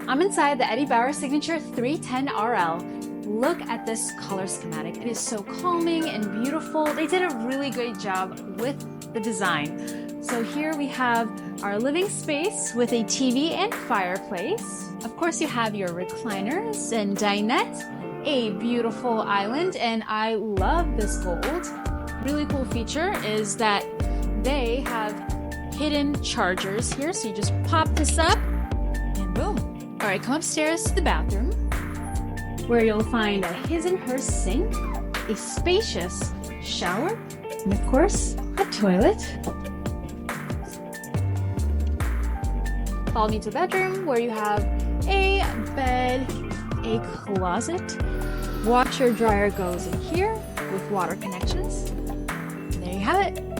I'm inside the Eddie Bauer Signature 310RL. Look at this color schematic. It is so calming and beautiful. They did a really great job with the design. So here we have our living space with a TV and fireplace. Of course, you have your recliners and dinette, a beautiful island, and I love this gold. Really cool feature is that they have hidden chargers here. So you just pop this up and boom. All right, come upstairs to the bathroom where you'll find a his and her sink, a spacious shower, and of course, a toilet. Follow me to the bedroom where you have a bed, a closet, washer dryer goes in here with water connections.